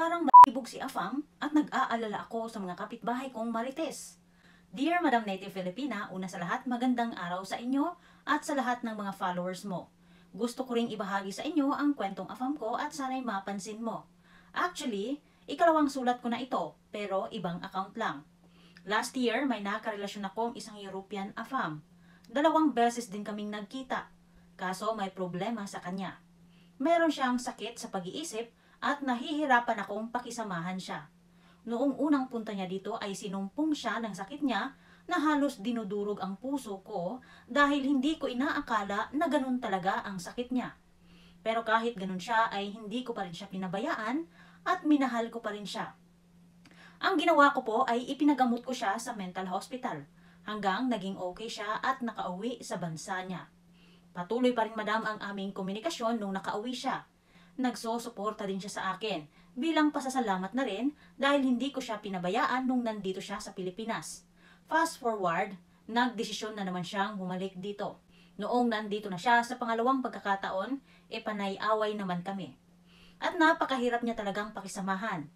Parang malibog si Afam at nag-aalala ako sa mga kapitbahay kong marites. Dear Madam Native Filipina, una sa lahat magandang araw sa inyo at sa lahat ng mga followers mo. Gusto ko ring ibahagi sa inyo ang kwentong Afam ko at sana'y mapansin mo. Actually, ikalawang sulat ko na ito pero ibang account lang. Last year, may nakarelasyon akong isang European Afam. 2 beses din kaming nagkita. Kaso may problema sa kanya. Meron siyang sakit sa pag-iisip at nahihirapan akong pakisamahan siya. Noong unang punta niya dito ay sinumpong siya ng sakit niya na halos dinudurog ang puso ko dahil hindi ko inaakala na ganun talaga ang sakit niya. Pero kahit ganun siya ay hindi ko pa rin siya pinabayaan at minahal ko pa rin siya. Ang ginawa ko po ay ipinagamot ko siya sa mental hospital hanggang naging okay siya at nakauwi sa bansa niya. Patuloy pa rin madam ang aming komunikasyon nung nakauwi siya. Nagsosuporta din siya sa akin bilang pasasalamat na rin dahil hindi ko siya pinabayaan nung nandito siya sa Pilipinas. Fast forward, nagdesisyon na naman siyang bumalik dito. Noong nandito na siya sa pangalawang pagkakataon, panay-away naman kami. At napakahirap niya talagang pakisamahan.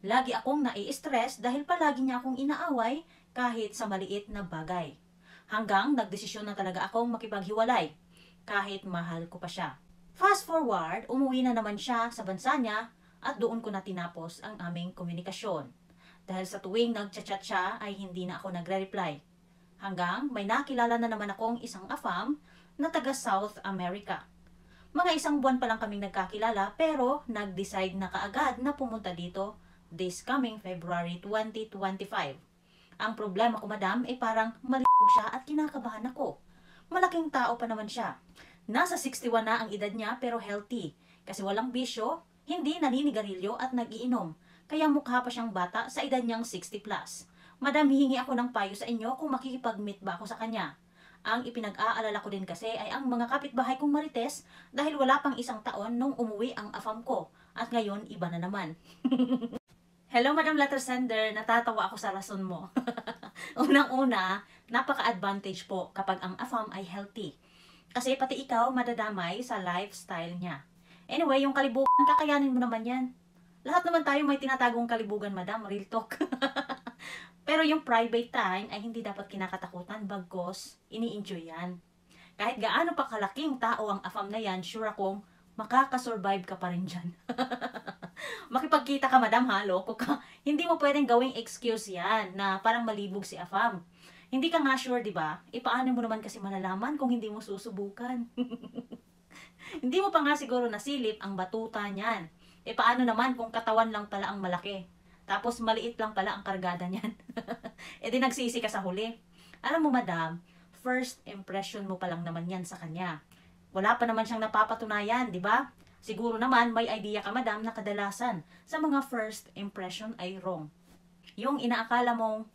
Lagi akong nai-stress dahil palagi niya akong inaaway kahit sa maliit na bagay. Hanggang nagdesisyon na talaga akong makipaghiwalay kahit mahal ko pa siya. Fast forward, umuwi na naman siya sa bansa niya at doon ko na tinapos ang aming komunikasyon. Dahil sa tuwing nagchat-chat siya ay hindi na ako nagre-reply. Hanggang may nakilala na naman akong isang Afam na taga South America. Mga 1 buwan pa lang kaming nagkakilala pero nag-decide na kaagad na pumunta dito this coming February 2025. Ang problema ko madam ay parang malibog siya at kinakabahan ako. Malaking tao pa naman siya. Nasa 61 na ang edad niya pero healthy. Kasi walang bisyo, hindi naninigarilyo at nagiinom. Kaya mukha pa siyang bata sa edad niyang 60 plus. Madam, hihingi ako ng payo sa inyo kung makikipag-meet ba ako sa kanya. Ang ipinag-aalala ko din kasi ay ang mga kapitbahay kong marites dahil wala pang 1 taon nung umuwi ang Afam ko. At ngayon, iba na naman. Hello Madam Letter Sender, natatawa ako sa rason mo. Unang-una, napaka-advantage po kapag ang Afam ay healthy. Kasi pati ikaw madadamay sa lifestyle niya. Anyway, yung kalibugan, kakayanin mo naman yan. Lahat naman tayo may tinatagong kalibugan, madam, real talk. Pero yung private time ay hindi dapat kinakatakutan, bagkos ini-enjoy yan. Kahit gaano pa kalaking tao ang Afam na yan, sure akong makakasurvive ka pa rin dyan. Makipagkita ka, madam, ha? Loko ka. Hindi mo pwedeng gawing excuse yan na parang malibog si Afam. Hindi ka nga sure, di ba? Paano mo naman kasi malalaman kung hindi mo susubukan? Hindi mo pa nga siguro nasilip ang batuta niyan. Paano naman kung katawan lang pala ang malaki? Tapos maliit lang pala ang kargada niyan. Di nagsisi ka sa huli. Alam mo, madam, first impression mo pa lang naman yan sa kanya. Wala pa naman siyang napapatunayan, di ba? Siguro naman may idea ka, madam, na kadalasan sa mga first impression ay wrong. Yung inaakala mong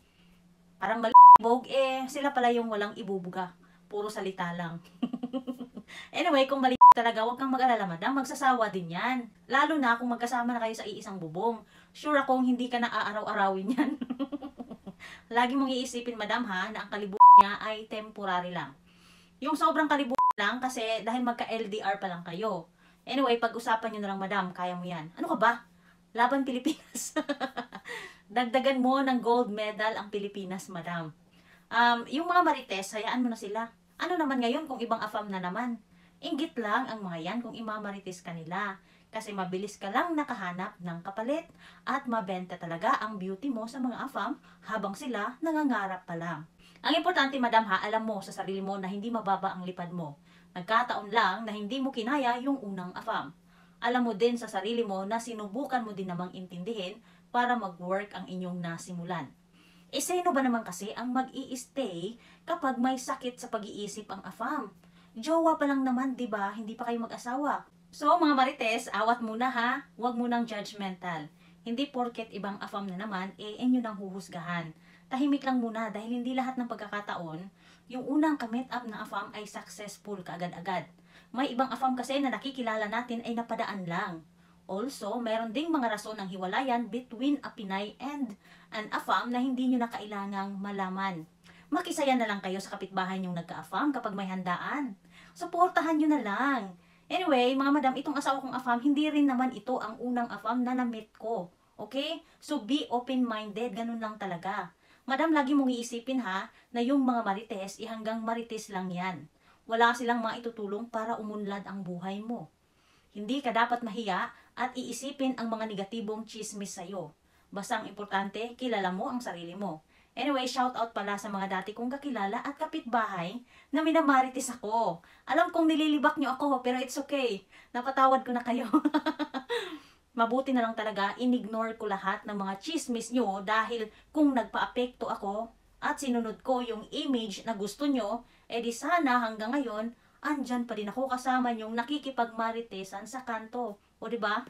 parang malibog, sila pala yung walang ibubuga. Puro salita lang. Anyway, kung malibog talaga, huwag kang mag-alala, madam. Magsasawa din yan. Lalo na kung magkasama na kayo sa iisang bubong. Sure akong hindi ka na aaraw-arawin yan. Lagi mong iisipin, madam, ha, na ang kalibog niya ay temporary lang. Yung sobrang kalibog lang kasi dahil magka-LDR pa lang kayo. Anyway, pag-usapan nyo na lang, madam. Kaya mo yan. Ano ka ba? Laban Pilipinas. Dagdagan mo ng gold medal ang Pilipinas, madam. Yung mga marites, hayaan mo na sila. Ano naman ngayon kung ibang Afam na naman? Inggit lang ang mga yan kung imamarites ka nila. Kasi mabilis ka lang nakahanap ng kapalit at mabenta talaga ang beauty mo sa mga Afam habang sila nangangarap pa lang. Ang importante, madam, ha, alam mo sa sarili mo na hindi mababa ang lipad mo. Nagkataon lang na hindi mo kinaya yung unang Afam. Alam mo din sa sarili mo na sinubukan mo din namang intindihin para mag-work ang inyong nasimulan. Sino ba naman kasi ang mag-i-stay kapag may sakit sa pag-iisip ang Afam? Jowa pa lang naman, di ba? Hindi pa kayo mag-asawa. So, mga marites, awat muna ha. Huwag munang judgmental. Hindi porket ibang Afam na naman, inyo nang huhusgahan. Tahimik lang muna dahil hindi lahat ng pagkakataon, yung unang ka-meet up na Afam ay successful kaagad-agad. May ibang Afam kasi na nakikilala natin ay napadaan lang. Also, mayroon ding mga rason ng hiwalayan between a Pinay and an Afam na hindi nyo na kailangang malaman. Makisaya na lang kayo sa kapitbahay nyong nagka-Afam kapag may handaan. Suportahan nyo na lang. Anyway, mga madam, itong asawa kong afam, hindi rin naman ito ang unang afam na na-meet ko. Okay? So, be open-minded. Ganun lang talaga. Madam, lagi mong iisipin ha, na yung mga marites, hanggang marites lang yan. Wala silang mga itutulong para umunlad ang buhay mo. Hindi ka dapat mahiya at iisipin ang mga negatibong chismis sa'yo. Basta ang importante, kilala mo ang sarili mo. Anyway, shout out pala sa mga dati kong kakilala at kapitbahay na minamarites ako. Alam kong nililibak nyo ako, pero it's okay. Napatawad ko na kayo. Mabuti na lang talaga, inignore ko lahat ng mga chismis nyo dahil kung nagpa-apekto ako at sinunod ko yung image na gusto nyo, edi sana hanggang ngayon, andyan pa din ako kasama yung nakikipagmaritesan sa kanto. O diba?